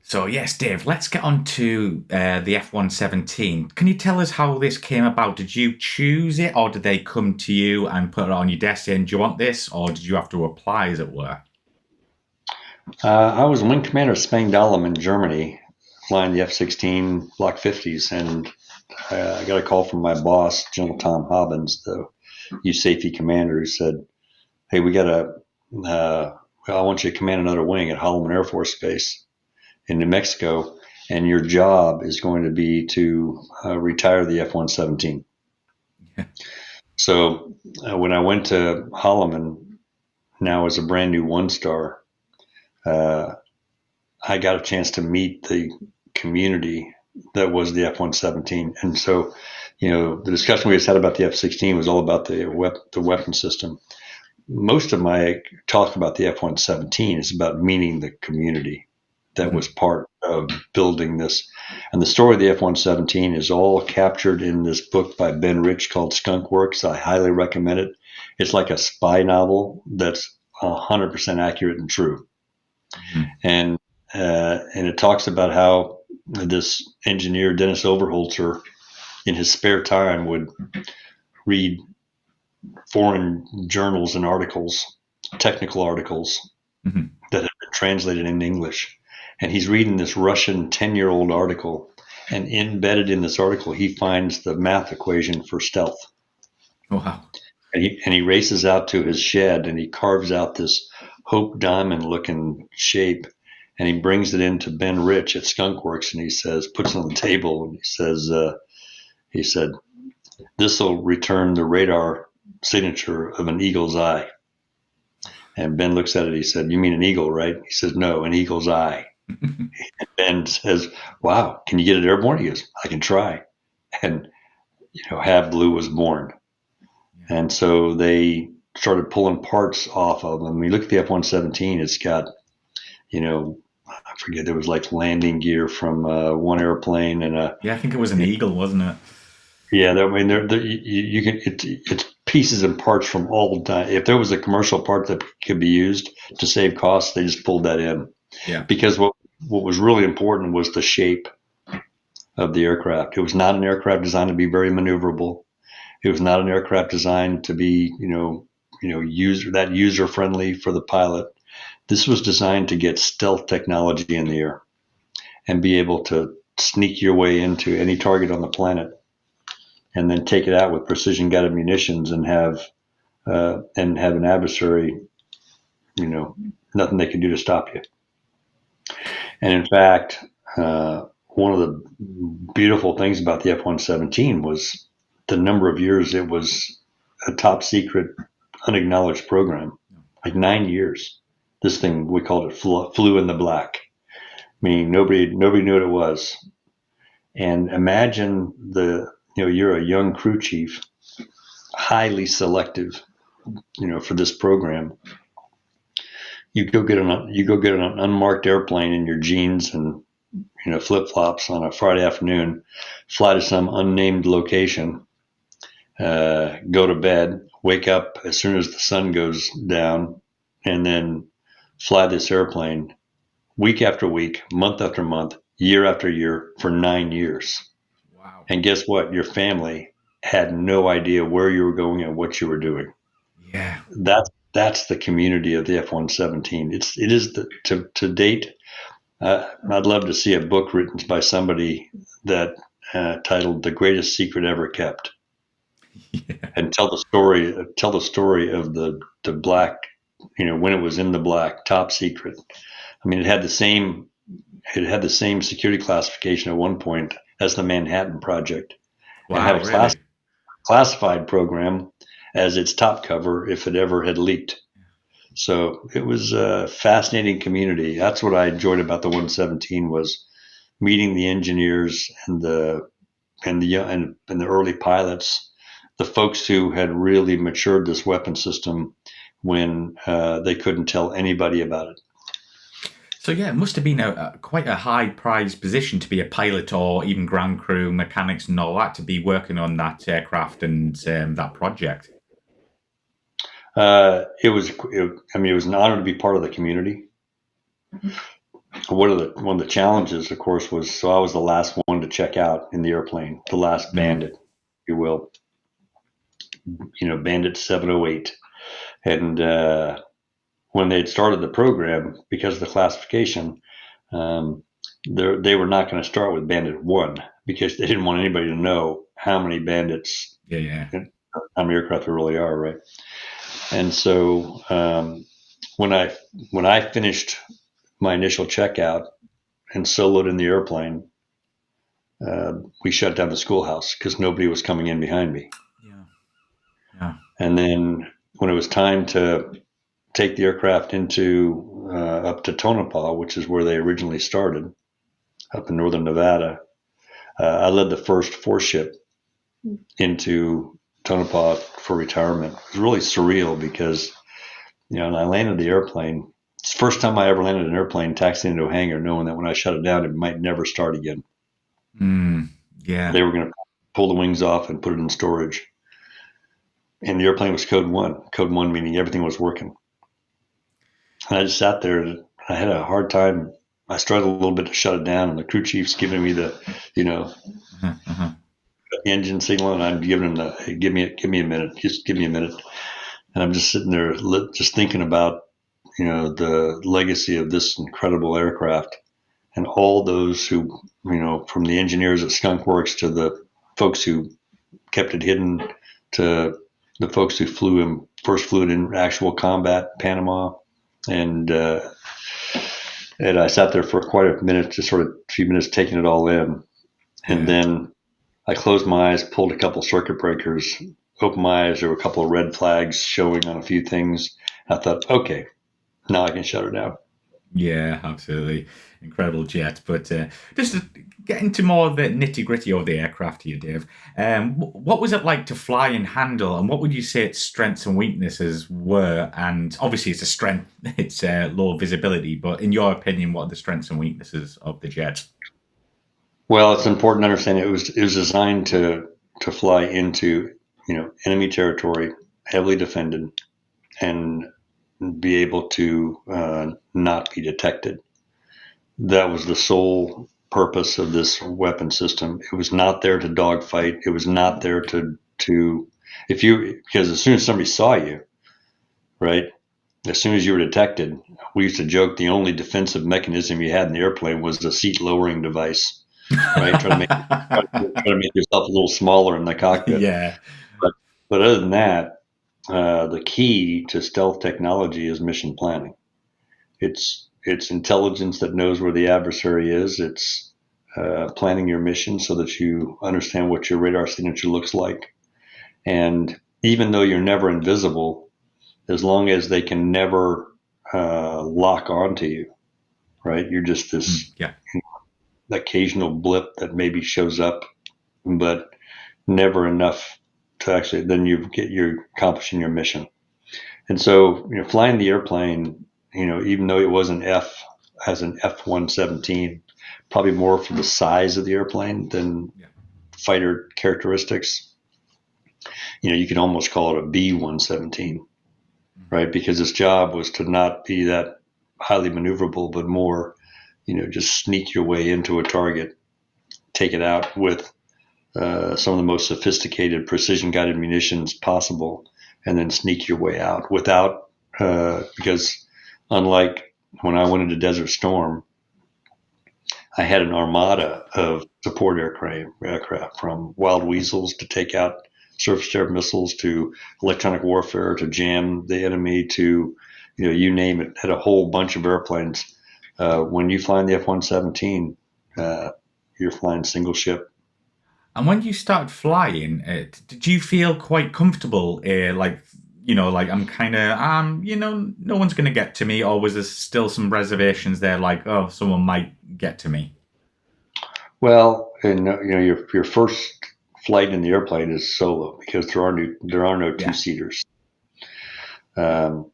So yes, Dave, let's get on to the F-117. Can you tell us how this came about? Did you choose it, or did they come to you and put it on your desk saying, "Do you want this?" Or did you have to apply, as it were? I was wing commander of Spangdahlem in Germany, flying the F-16 Block 50s, and I got a call from my boss, General Tom Hobbins, the USAFE commander, who said, "Hey, I want you to command another wing at Holloman Air Force Base in New Mexico, and your job is going to be to retire the F-117." So when I went to Holloman, now as a brand new one star, uh, I got a chance to meet the community that was the F-117. And so, the discussion we just had about the F-16 was all about the weapon system. Most of my talk about the F-117 is about meeting the community that was Mhm. part of building this. And the story of the F-117 is all captured in this book by Ben Rich called Skunk Works. I highly recommend it. It's like a spy novel that's 100% accurate and true. Mhm. And and it talks about how this engineer Dennis Overholzer, in his spare time, would read foreign journals and articles, technical articles Mhm. that have been translated in English. And he's reading this Russian 10-year-old article, and embedded in this article, he finds the math equation for stealth. Wow. And he races out to his shed and he carves out this Hope Diamond looking shape, and he brings it into Ben Rich at Skunk Works, and he says, puts it on the table, and he said, "This will return the radar signature of an eagle's eye." And Ben looks at it. He said, "You mean an eagle, right?" He says, "No, an eagle's eye." Ben says, "Wow, can you get it airborne?" He goes, "I can try." And Have Blue was born. Yeah. And so they started pulling parts off of them. When you look at the F-117, it's got, you know, I forget, there was like landing gear from one airplane and Yeah, I think it was an eagle, wasn't it? yeah, I mean, you can, it's pieces and parts from all time. If there was a commercial part that could be used to save costs, they just pulled that in Yeah. because what was really important was the shape of the aircraft. It was not an aircraft designed to be very maneuverable. It was not an aircraft designed to be, user friendly for the pilot. This was designed to get stealth technology in the air and be able to sneak your way into any target on the planet and then take it out with precision guided munitions and have an adversary, you know, nothing they can do to stop you. And in fact, one of the beautiful things about the F-117 was the number of years it was a top secret, unacknowledged program, like 9 years. This thing, we called it flew in the black, meaning nobody knew what it was. And imagine you're a young crew chief, highly selective, for this program. You go get an unmarked airplane in your jeans and flip flops on a Friday afternoon, fly to some unnamed location, go to bed, wake up as soon as the sun goes down, and then fly this airplane week after week, month after month, year after year for 9 years. Wow. And guess what? Your family had no idea where you were going and what you were doing. Yeah. That's the community of the F-117. It is to date. I'd love to see a book written by somebody that titled "The Greatest Secret Ever Kept," Yeah. and tell the story of the black, when it was in the black, top secret. I mean, it had the same security classification at one point as the Manhattan Project, and had Wow, a really? classified program as its top cover if it ever had leaked. So it was a fascinating community. That's what I enjoyed about the 117 was meeting the engineers and the early pilots, the folks who had really matured this weapon system when they couldn't tell anybody about it. So yeah, it must have been quite a high prized position to be a pilot or even ground crew, mechanics, and all that to be working on that aircraft and that project. It was an honor to be part of the community. one of the challenges, of course, was so I was the last one to check out in the airplane, the last Mm. bandit, if you will, Bandit 708, and when they had started the program, because of the classification, um, they were not going to start with Bandit 1 because they didn't want anybody to know how many bandits, Yeah, yeah. how many aircraft there really are, right? And so when I when I finished my initial checkout and soloed in the airplane, we shut down the schoolhouse because nobody was coming in behind me. Yeah. Yeah. And then when it was time to take the aircraft into up to Tonopah, which is where they originally started, up in northern Nevada, I led the first four ship into Tonopah for retirement. It was really surreal because, and I landed the airplane. It's the first time I ever landed an airplane taxiing into a hangar, knowing that when I shut it down, it might never start again. Mm. Yeah. They were going to pull the wings off and put it in storage. And the airplane was code one meaning everything was working. And I just sat there and I had a hard time. I struggled a little bit to shut it down, and the crew chief's giving me the, Uh-huh. Uh-huh. the engine signal, and I'm giving him the, hey, give me a minute, just give me a minute. And I'm just sitting there, just thinking about, the legacy of this incredible aircraft, and all those who, from the engineers at Skunk Works to the folks who kept it hidden, to the folks who first flew it in actual combat, Panama, and I sat there for quite a minute, just sort of a few minutes, taking it all in, and Yeah. then I closed my eyes, pulled a couple circuit breakers, opened my eyes. There were a couple of red flags showing on a few things. I thought, okay, now I can shut her down. Yeah, absolutely. Incredible jet. But just to get into more of the nitty gritty of the aircraft here, Dave, what was it like to fly and handle? And what would you say its strengths and weaknesses were? And obviously, it's a strength, it's low visibility. But in your opinion, what are the strengths and weaknesses of the jet? Well, it's important to understand it was designed to fly into enemy territory, heavily defended, and be able to not be detected. That was the sole purpose of this weapon system. It was not there to dogfight. It was not there to because as soon as somebody saw you, right? As soon as you were detected, we used to joke the only defensive mechanism you had in the airplane was the seat lowering device, right? Try to make yourself a little smaller in the cockpit. Yeah. But other than that, the key to stealth technology is mission planning. It's intelligence that knows where the adversary is. It's planning your mission so that you understand what your radar signature looks like. And even though you're never invisible, as long as they can never lock onto you, right? You're just Mm, this yeah. occasional blip that maybe shows up, but never enough to actually then you're accomplishing your mission. And so, flying the airplane, even though it was as an F-117, probably more for the size of the airplane than Yeah. fighter characteristics. You could almost call it a B-117, Mhm. right? Because its job was to not be that highly maneuverable, but more, just sneak your way into a target, take it out with some of the most sophisticated precision guided munitions possible, and then sneak your way out without, because unlike when I went into Desert Storm, I had an armada of support aircraft from Wild Weasels to take out surface to air missiles to electronic warfare to jam the enemy to, you name it, had a whole bunch of airplanes. When you fly in the F-117, you're flying single ship. And when you started flying, did you feel quite comfortable? Like I'm kind of, no one's going to get to me, or was there still some reservations there, like, oh, someone might get to me? Well, and your first flight in the airplane is solo because there are no two Yeah. seaters. Um,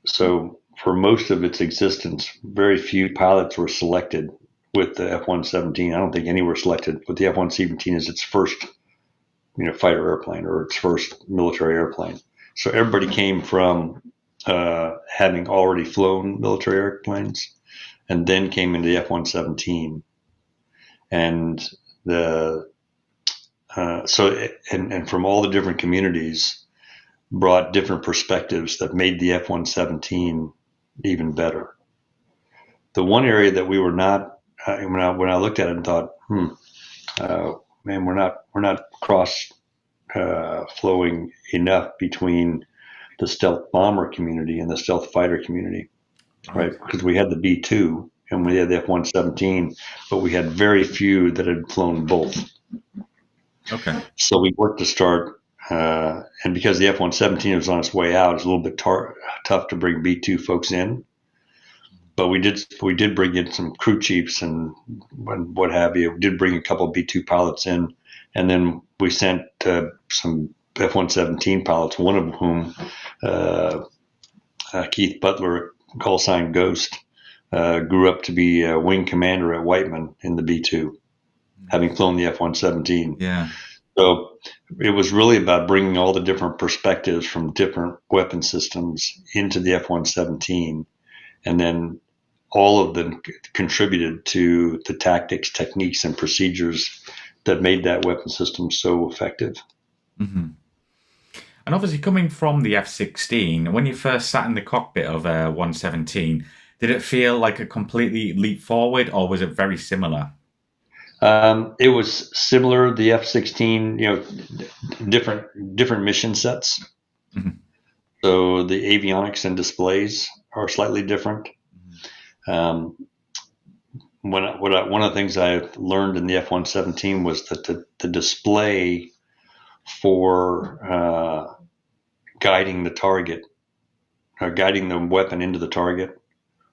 so for most of its existence, very few pilots were selected with the F-117. I don't think any were selected with the F-117 as its first fighter airplane or its first military airplane. So everybody came from having already flown military airplanes, and then came into the F-117. And and from all the different communities brought different perspectives that made the F-117 even better. The one area that we were not, when I looked at it and thought, man, we're not cross flowing enough between the stealth bomber community and the stealth fighter community, right? Because we had the B-2 and we had the F-117, but we had very few that had flown both. Okay. So we worked to start, and because the F-117 was on its way out, it's a little bit tough to bring B-2 folks in. But we did bring in some crew chiefs and what have you. We did bring a couple of B-2 pilots in, and then we sent some F-117 pilots, one of whom, Keith Butler, call sign Ghost, grew up to be a wing commander at Whiteman in the B-2, having flown the F-117. Yeah. So it was really about bringing all the different perspectives from different weapon systems into the F-117. And then all of them contributed to the tactics, techniques, and procedures that made that weapon system so effective. Mm-hmm. And obviously, coming from the F-16, when you first sat in the cockpit of 117, did it feel like a completely leap forward, or was it very similar? It was similar. The F-16, different mission sets. Mm-hmm. So the avionics and displays are slightly different. One of the things I learned in the F-117 was that the display for guiding the target, or guiding the weapon into the target,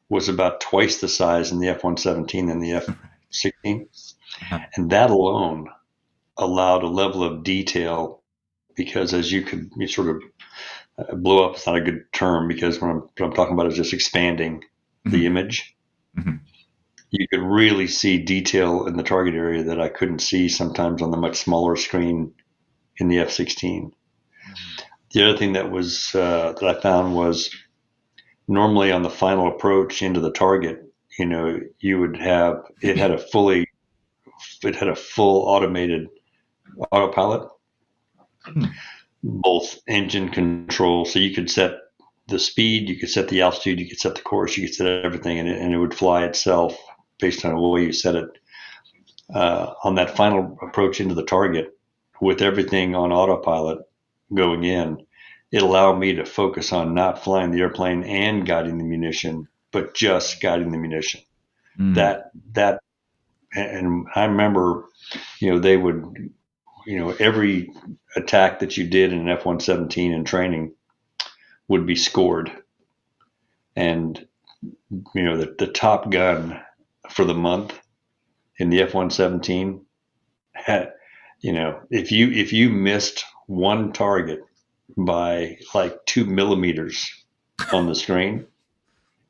was about twice the size in the F-117 than the F-16. Uh-huh. And that alone allowed a level of detail, because as you sort of blow up, it's not a good term, because what I'm talking about is just expanding the image. Mm-hmm. You could really see detail in the target area that I couldn't see sometimes on the much smaller screen in the F-16. Mm-hmm. The other thing that was that I found was, normally on the final approach into the target, you would have it had a full automated autopilot, both engine control, so you could set the speed, you could set the altitude, you could set the course, you could set everything, and it would fly itself based on the way you set it. On that final approach into the target, with everything on autopilot going in, it allowed me to focus on not flying the airplane and guiding the munition, but just guiding the munition. That, and I remember, they would, every attack that you did in an F-117 in training would be scored. And, the top gun for the month in the F-117 had, if you missed one target by like 2 millimeters on the screen,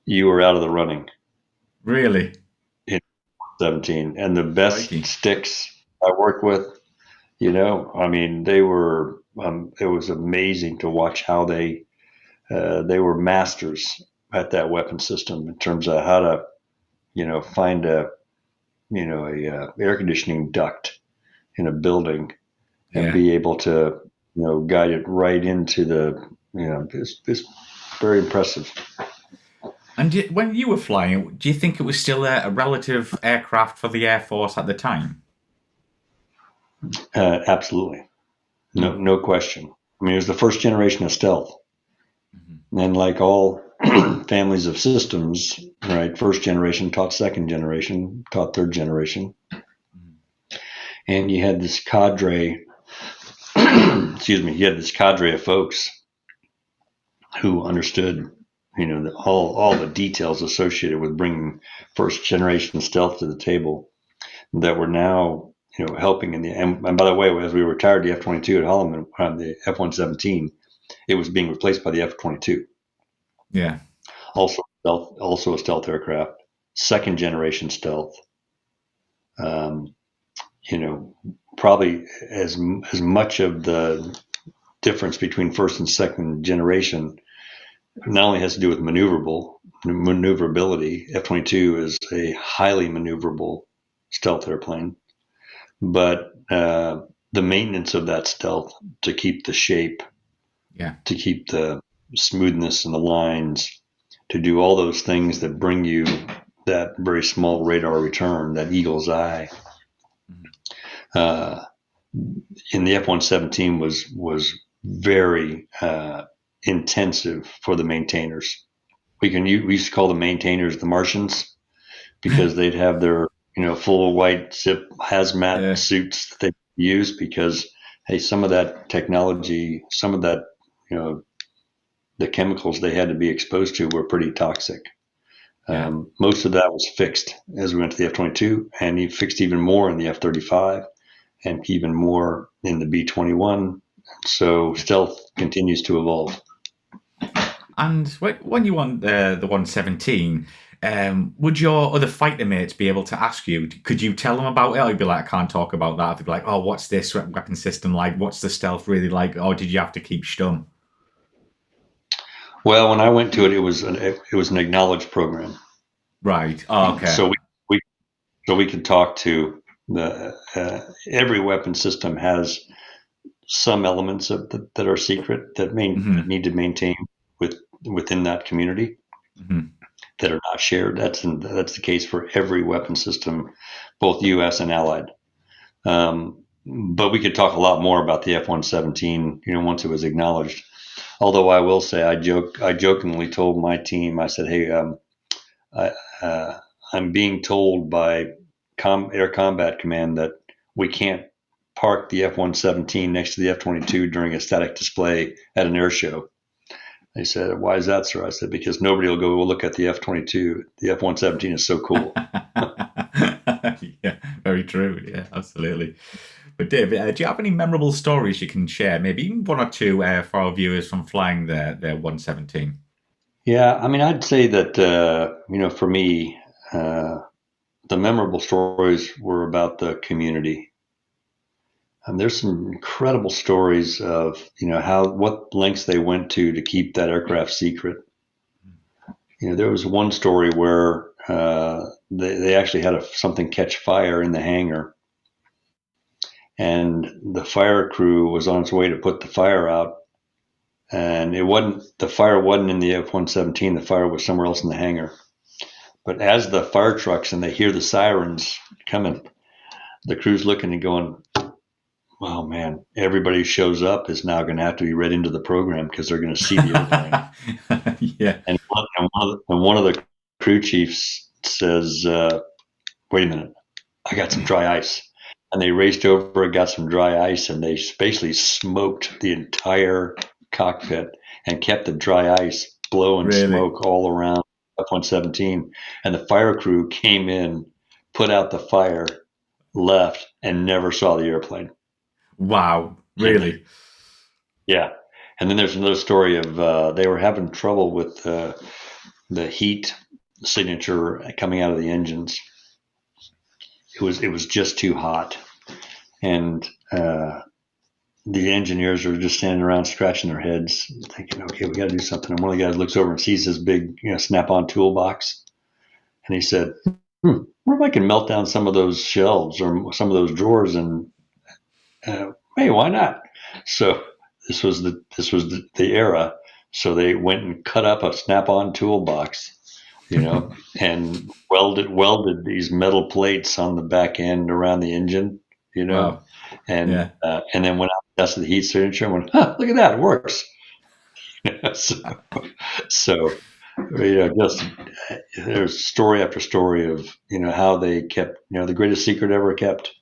you were out of the running. Really? In 17. And the best sticks I worked with, they were, it was amazing to watch how they were masters at that weapon system in terms of how to, find a air conditioning duct in a building and be able to, guide it right into the, it's very impressive. And when you were flying, do you think it was still a relative aircraft for the Air Force at the time? Absolutely. No question. I mean, it was the first generation of stealth. Mm-hmm. And like all families of systems, right, first generation taught second generation, taught third generation. Mm-hmm. And you had this cadre, you had this cadre of folks who understood, all the details associated with bringing first generation stealth to the table, that were now, helping in the, and by the way, as we retired the F-22 at Holloman on the F-117, it was being replaced by the F-22. Yeah. Also a stealth aircraft, second generation stealth. Probably as much of the difference between first and second generation not only has to do with maneuverability. F-22 is a highly maneuverable stealth airplane, but the maintenance of that stealth to keep the shape, Yeah. to keep the smoothness in the lines, to do all those things that bring you that very small radar return, that eagle's eye. Uh, in the F-117 was very intensive for the maintainers. We used to call the maintainers the Martians because they'd have their full white zip hazmat suits that they use because hey, some of that technology, some of that the chemicals they had to be exposed to were pretty toxic. Yeah. Most of that was fixed as we went to the F-22, and he fixed even more in the F-35 and even more in the B-21. So stealth continues to evolve. And when you want the 117, would your other fighter mates be able to ask you? Could you tell them about it? Or you'd be like, I can't talk about that. They'd be like, oh, what's this weapon system like? What's the stealth really like? Or did you have to keep stum? Well, when I went to it, it was an acknowledged program. Right. Oh, okay. So we could talk to the every weapon system has some elements of that are secret that need to maintain within that community that are not shared. That's the case for every weapon system, both U.S. and allied. But we could talk a lot more about the F-117, once it was acknowledged. Although I will say, I jokingly told my team, I said, hey, I'm being told by Air Combat Command that we can't park the F-117 next to the F-22 during a static display at an air show. They said, why is that, sir? I said, because nobody will go look at the F-22. The F-117 is so cool. Yeah, very true. Yeah, absolutely. But Dave, do you have any memorable stories you can share? Maybe even one or two for our viewers from flying their 117. Yeah, I mean, I'd say that for me, the memorable stories were about the community. And there's some incredible stories of what lengths they went to keep that aircraft secret. There was one story where they actually had something catch fire in the hangar, and the fire crew was on its way to put the fire out, and the fire wasn't in the F-117. The fire was somewhere else in the hangar. But as the fire trucks and they hear the sirens coming, the crew's looking and going, oh man, everybody who shows up is now going to have to be read into the program because they're going to see the airplane. Yeah. And one of the crew chiefs says, wait a minute, I got some dry ice. And they raced over and got some dry ice, and they basically smoked the entire cockpit and kept the dry ice blowing smoke all around F-117. And the fire crew came in, put out the fire, left, and never saw the airplane. Wow, really? Yeah. And then there's another story of they were having trouble with the heat signature coming out of the engines. It was just too hot, and the engineers are just standing around scratching their heads, thinking, "Okay, we got to do something." And one of the guys looks over and sees this big, snap-on toolbox, and he said, "What if I can melt down some of those shelves or some of those drawers?" And hey, why not? So this was the era. So they went and cut up a snap-on toolbox, and welded these metal plates on the back end around the engine, Wow. and then went out and tested the heat signature and went, look at that, it works. so just there's story after story of how they kept the greatest secret ever kept.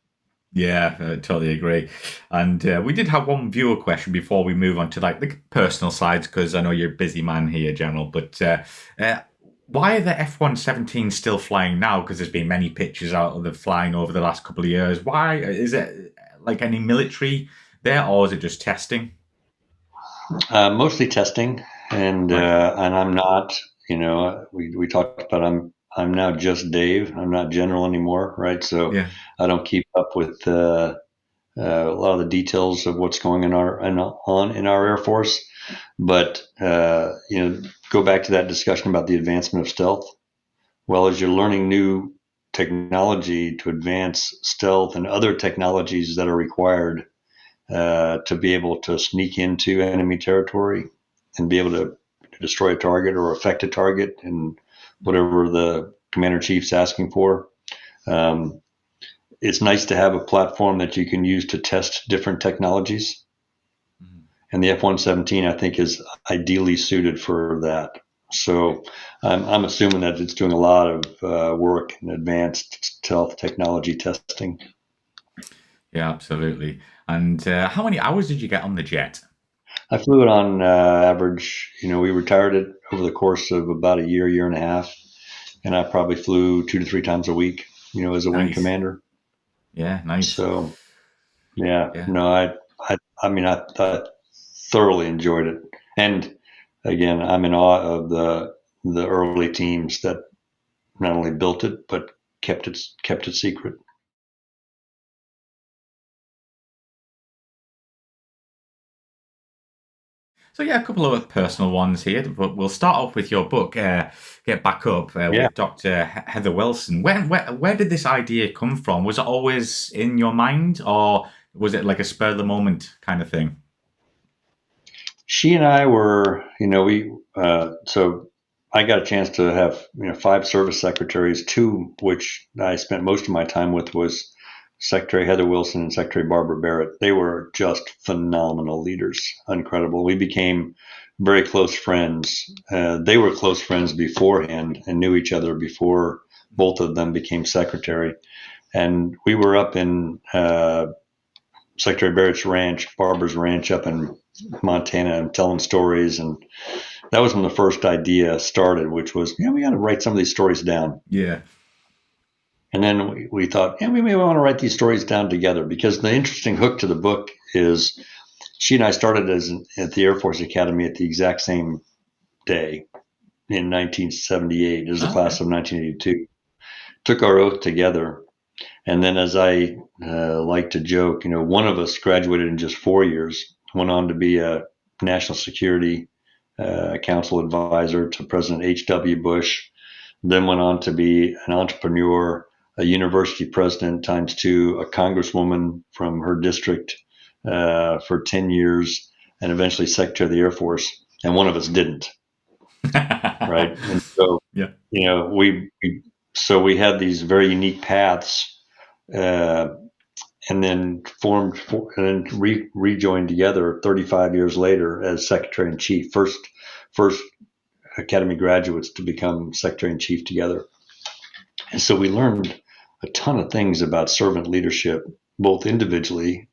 Yeah, I totally agree. And we did have one viewer question before we move on to like the personal sides, because I know you're a busy man here, General. But why are the F-117 still flying now? Because there's been many pictures out of the flying over the last couple of years. Why is it like any military there, or is it just testing? Mostly testing, and I'm not. We talked about I'm now just Dave. I'm not General anymore, right? So I don't keep up with a lot of the details of what's going on in our Air Force. But go back to that discussion about the advancement of stealth. Well, as you're learning new technology to advance stealth and other technologies that are required to be able to sneak into enemy territory and be able to destroy a target or affect a target and whatever the commander chief's asking for. It's nice to have a platform that you can use to test different technologies. Mm-hmm. And the F-117, I think, is ideally suited for that. So I'm assuming that it's doing a lot of work in advanced stealth technology testing. Yeah, absolutely. And how many hours did you get on the jet? I flew it on average. We retired it over the course of about a year and a half, and I probably flew 2 to 3 times a week. As a wing commander. Yeah, nice. So, yeah. No, I thoroughly enjoyed it, and again, I'm in awe of the early teams that not only built it but kept it secret. So yeah, a couple of personal ones here, but we'll start off with your book, Get Back Up, with Dr. Heather Wilson. Where did this idea come from? Was it always in your mind, or was it like a spur of the moment kind of thing? She and I were, so I got a chance to have 5 service secretaries, 2 which I spent most of my time with was Secretary Heather Wilson and Secretary Barbara Barrett. They were just phenomenal leaders, incredible. We became very close friends. They were close friends beforehand and knew each other before both of them became secretary. And we were up in Secretary Barrett's ranch, Barbara's ranch up in Montana, and telling stories. And that was when the first idea started, which was, we got to write some of these stories down. Yeah. And then we thought, we may want to write these stories down together, because the interesting hook to the book is she and I started at the Air Force Academy at the exact same day in 1978. It was the class of 1982. Took our oath together. And then, as I like to joke, one of us graduated in just 4 years, went on to be a National Security Council advisor to President H.W. Bush, then went on to be an entrepreneur, a university president ×2, a congresswoman from her district for 10 years, and eventually Secretary of the Air Force. And one of us didn't. Right. And so, we had these very unique paths, and then rejoined together 35 years later as Secretary in Chief, first Academy graduates to become Secretary in Chief together. And so we learned a ton of things about servant leadership, both individually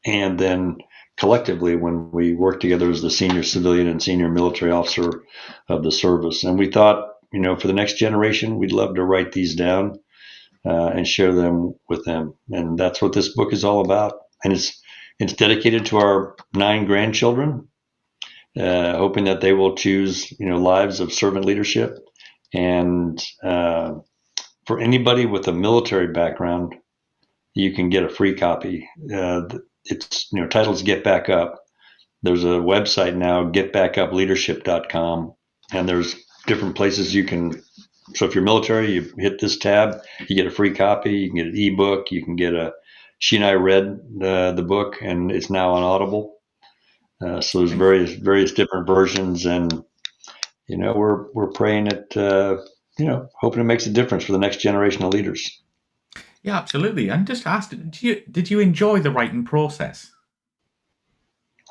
and then collectively when we worked together as the senior civilian and senior military officer of the service. And we thought, for the next generation, we'd love to write these down and share them with them. And that's what this book is all about. And it's dedicated to our 9 grandchildren, hoping that they will choose, lives of servant leadership. And for anybody with a military background, you can get a free copy. It's titled Get Back Up. There's a website now, getbackupleadership.com, and there's different places you can. So if you're military, you hit this tab, you get a free copy. You can get an ebook. You can get She and I read the book, and it's now on Audible. So there's various different versions, and we're praying it. Hoping it makes a difference for the next generation of leaders. Yeah, absolutely. And just asked, did you enjoy the writing process?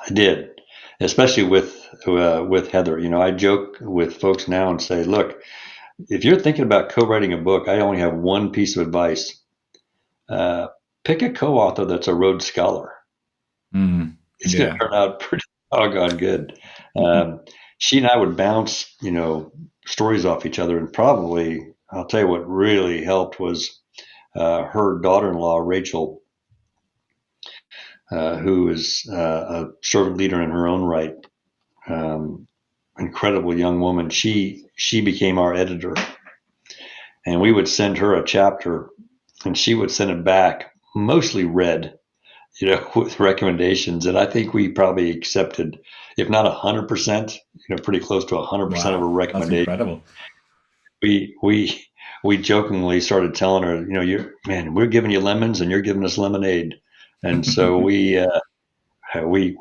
I did, especially with Heather. I joke with folks now and say, look, if you're thinking about co-writing a book, I only have one piece of advice. Pick a co-author that's a Rhodes Scholar. It's going to turn out pretty doggone good. She and I would bounce, stories off each other, and probably, I'll tell you what really helped was her daughter-in-law, Rachel, who is a servant leader in her own right, incredible young woman. She became our editor, and we would send her a chapter, and she would send it back, mostly read, with recommendations. And I think we probably accepted, if not 100%, pretty close to 100% of Wow, her that's recommendation. incredible. We jokingly started telling her, we're giving you lemons and you're giving us lemonade. And so we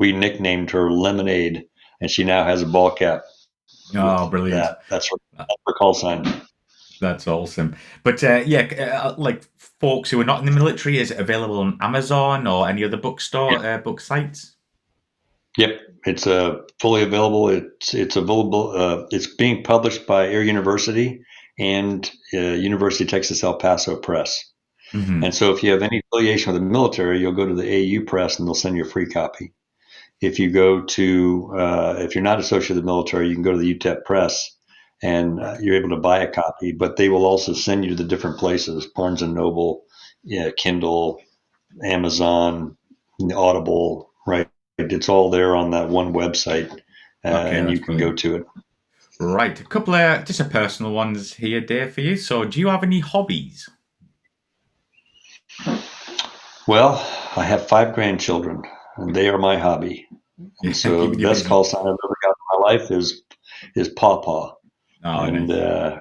nicknamed her Lemonade, and she now has a ball cap with Oh, brilliant. that. That's her call sign. That's awesome. But like folks who are not in the military, is it available on Amazon or any other bookstore, book sites? Yep, it's fully available. It's available. It's being published by Air University and University of Texas El Paso Press. And Hmm. so, if you have any affiliation with the military, you'll go to the AU Press and they'll send you a free copy. If you go to, if you're not associated with the military, you can go to the UTEP Press and Right. you're able to buy a copy. But they will also send you to the different places: Barnes and Noble, Kindle, Amazon, Audible, right? It's all there on that one website, Okay, and that's you can go brilliant. to it. Right, a couple of just a personal ones here, Dave, for you. So, do you have any hobbies? Well, I have 5 grandchildren, and they are my hobby. And Yeah, so the keeping you best busy. call sign I've ever got in my life is Pawpaw. Oh, And nice.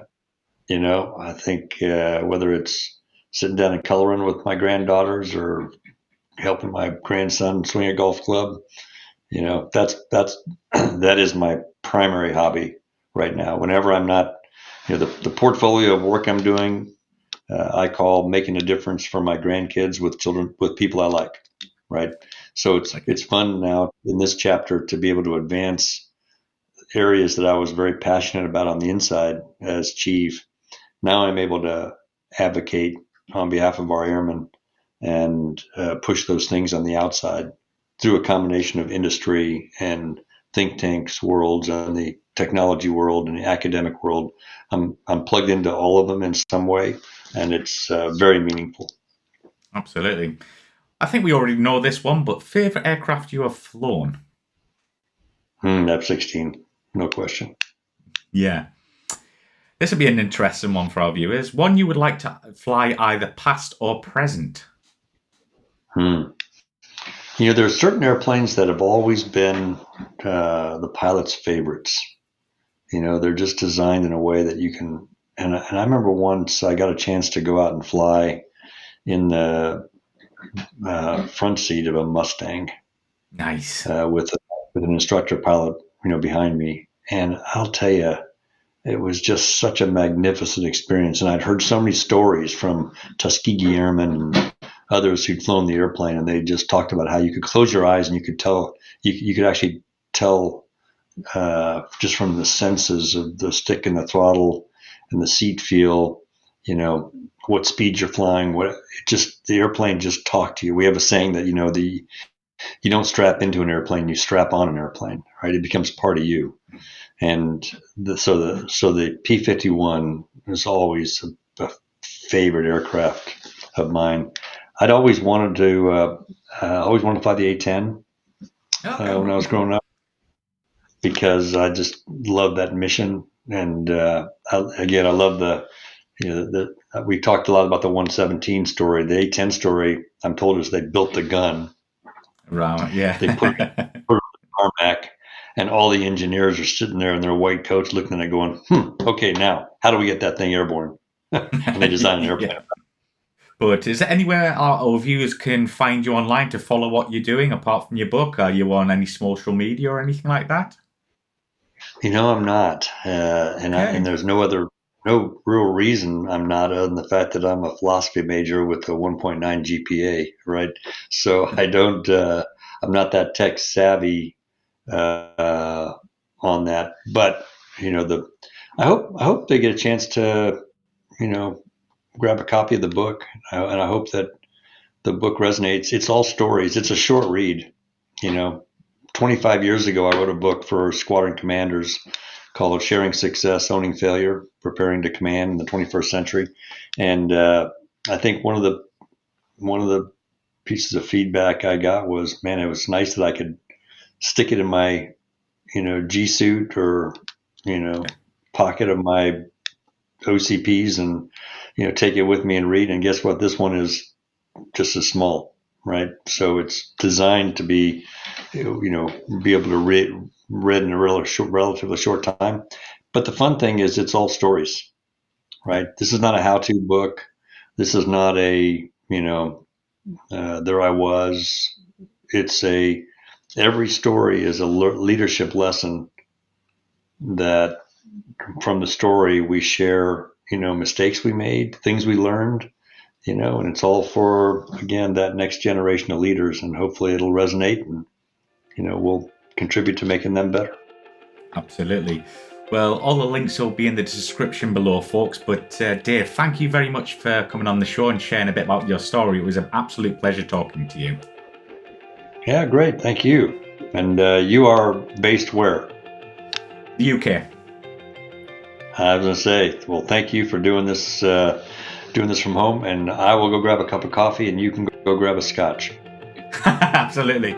I think whether it's sitting down and coloring with my granddaughters or helping my grandson swing a golf club, that's that is my primary hobby right now. Whenever I'm not, the portfolio of work I'm doing, I call making a difference for my grandkids with children with people I like, right? So Like it. it's fun now in this chapter to be able to advance areas that I was very passionate about on the inside as chief. Now I'm able to advocate on behalf of our airmen and push those things on the outside through a combination of industry and think tanks worlds and the technology world and the academic world. I'm plugged into all of them in some way, and it's very meaningful. Absolutely. I think we already know this one, but favorite aircraft you have flown? F-16, no question. Yeah. This will be an interesting one for our viewers. One you would like to fly either past or present. Hmm. There are certain airplanes that have always been the pilot's favorites. They're just designed in a way that you can. And I remember once I got a chance to go out and fly in the front seat of a Mustang Nice. with an instructor pilot, behind me. And I'll tell you, it was just such a magnificent experience. And I'd heard so many stories from Tuskegee Airmen and others who'd flown the airplane, and they just talked about how you could close your eyes and you could tell, you could actually tell just from the senses of the stick and the throttle and the seat feel, what speed you're flying, the airplane just talked to you. We have a saying that, you don't strap into an airplane, you strap on an airplane, right? It becomes part of you. And so the P-51 is always a favorite aircraft of mine. I'd always wanted to fly the A-10 Okay, when I was right. growing up because I just love that mission. And I love we talked a lot about the 117 story. The A-10 story, I'm told, is they built the gun. Right, They put it yeah. on the tarmac, and all the engineers are sitting there in their white coats looking at it going, okay, now, how do we get that thing airborne? And they design an airplane. Yeah. But is there anywhere our viewers can find you online to follow what you're doing apart from your book? Are you on any social media or anything like that? I'm not. And Okay. there's no real reason I'm not, other than the fact that I'm a philosophy major with a 1.9 GPA, right? So I'm not that tech savvy uh, on that. But I hope they get a chance to you know grab a copy of the book, and I hope that the book resonates. It's all stories. It's a short read. You know, 25 years ago, I wrote a book for squadron commanders called "Sharing Success, Owning Failure, Preparing to Command in the 21st Century," and I think one of the pieces of feedback I got was, man, it was nice that I could stick it in my G suit or pocket of my OCPs and take it with me and read. And guess what? This one is just as small. right? So it's designed to be, be able to read in a relatively short time. But the fun thing is it's all stories, right? This is not a how-to book. This is not a, there I was. It's every story is a leadership lesson that from the story we share, mistakes we made, things we learned, and it's all for, again, that next generation of leaders, and hopefully it'll resonate and, we'll contribute to making them better. Absolutely. Well, all the links will be in the description below, folks. But Dave, thank you very much for coming on the show and sharing a bit about your story. It was an absolute pleasure talking to you. Yeah, great. Thank you. And you are based where? The UK. I was going to say, well, thank you for doing this from home, and I will go grab a cup of coffee, and you can go grab a scotch. Absolutely.